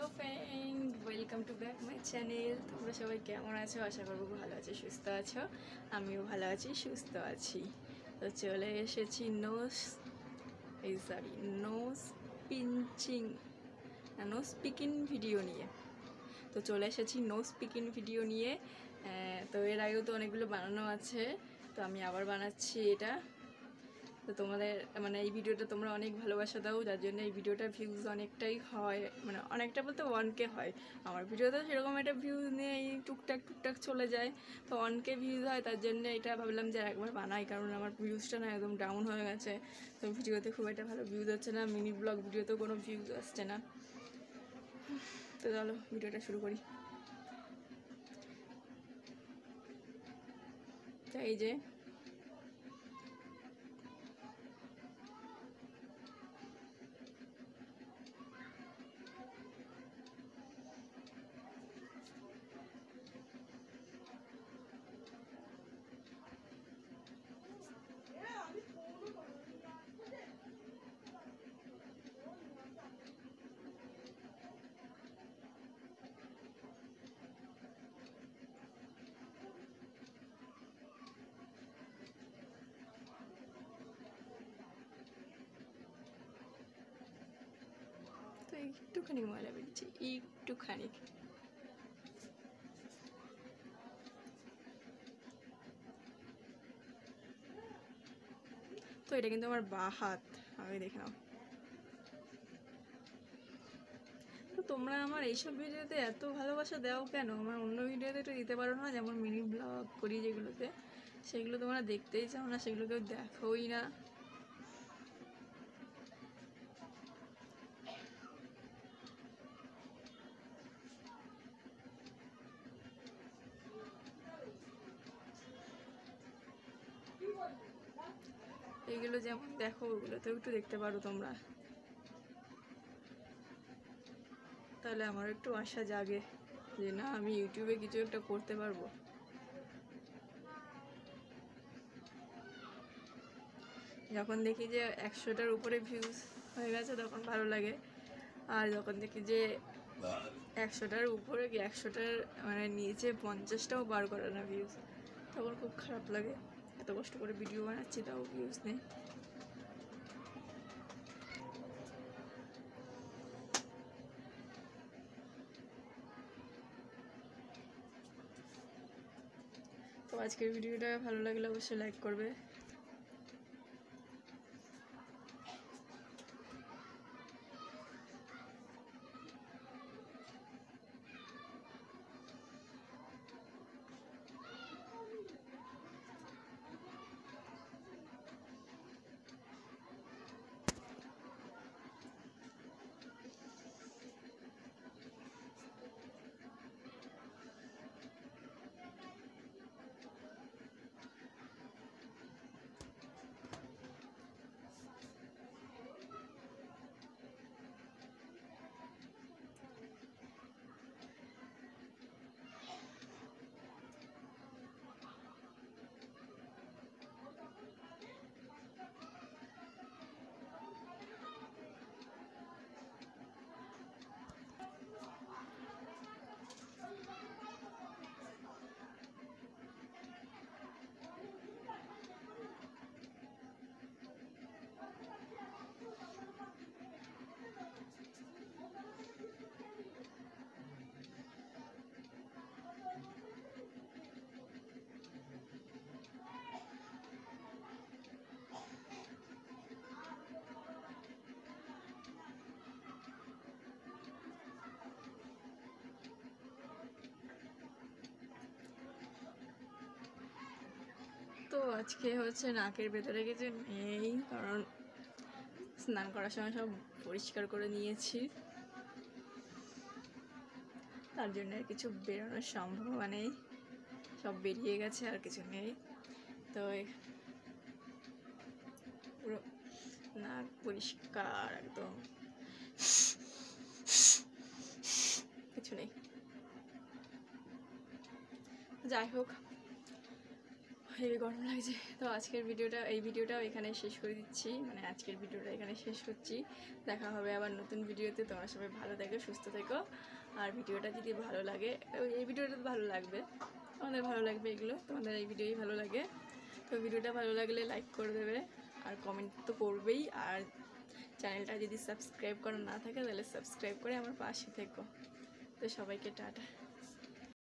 Hello friend, welcome to back my channel. তোমরা সবাই কেমন আছো? আশা করবো ভালো আছো, সুস্থ আছো। আমিও ভালো আছি, সুস্থ আছি। তো চলে এসেছি নো স্পিকিং ভিডিও নিয়ে। তো চলে এসেছি নো স্পিকিং ভিডিও নিয়ে। তো এর আগেও তো অনেকগুলো বানানো আছে, তো আমি আবার বানাচ্ছি এটা। তো তোমাদের মানে এই ভিডিওটা তোমরা অনেক ভালোবাসা দাও, যার জন্য এই ভিডিওটার ভিউজ অনেকটাই হয়, মানে অনেকটা বলতে 1K হয়। আমার ভিডিওতে সেরকম একটা ভিউজ নেই, টুকটাক চলে যায়। তো 1K ভিউজ হয়, তার জন্য এটা ভাবলাম যে একবার বানাই, কারণ আমার ভিউজটা না একদম ডাউন হয়ে গেছে। তো ভিডিওতে খুব একটা ভালো ভিউজ হচ্ছে না, মিনি ব্লগ ভিডিওতেও কোনো ভিউজ আসছে না। তো চলো ভিডিওটা শুরু করি। তো এই যে তো একটুখানি ময়লা বেরিয়েছে, একটুখানি। তো এটা কিন্তু আমার বাঁ হাত, আগে দেখে নাও। তো তোমরা আমার এইসব ভিডিওতে এত ভালোবাসা দাও কেন? আমার অন্য ভিডিওতে একটু দিতে পারো না? যেমন মিনি ব্লগ করি যেগুলোতে, সেগুলো তোমরা দেখতেই চাও না, সেগুলো কেউ দেখোই না। এইগুলো যেমন দেখো, ওগুলোতেও একটু দেখতে পারো তোমরা, তাহলে আমার একটু আশা জাগে যে না, আমি ইউটিউবে কিছু একটা করতে পারবো। যখন দেখি যে 100টার উপরে ভিউজ হয়ে গেছে তখন ভালো লাগে, আর যখন দেখি যে 100টার উপরে কি 100টার মানে নিচে 50টাও বার করে না ভিউজ, তখন খুব খারাপ লাগে। এত কষ্ট করে ভিডিও বানাচ্ছি, তাও ভিউজ নেই। তো আজকের ভিডিওটা ভালো লাগলে অবশ্যই লাইক করবে। তো আজকে হচ্ছে নাকের ভেতরে কিছু নেই, কারণ স্নান করার সময় সব পরিষ্কার করে নিয়েছি, তার জন্য আর কিছু বেরোনোর সম্ভাবনা নেই, সব বেরিয়ে গেছে, আর কিছু নেই। তো পুরো নাক পরিষ্কার একদম, কিছু নেই। যাই হোক, হেবি গরম লাগছে। তো আজকের ভিডিওটাও এখানে শেষ করে দিচ্ছি, মানে আজকের ভিডিওটা এখানে শেষ করছি। দেখা হবে আবার নতুন ভিডিওতে। তোমরা সবাই ভালো থেকো, সুস্থ থেকো। আর ভিডিওটা যদি ভালো লাগে, এই ভিডিওটা তো ভালো লাগবে, তোমাদের ভালো লাগবে, এগুলো তোমাদের এই ভিডিওই ভালো লাগে। তো ভিডিওটা ভালো লাগলে লাইক করে দেবে, আর কমেন্ট তো করবেই। আর চ্যানেলটা যদি সাবস্ক্রাইব করা না থাকে তাহলে সাবস্ক্রাইব করে আমার পাশে থেকো। তো সবাইকে টাটা।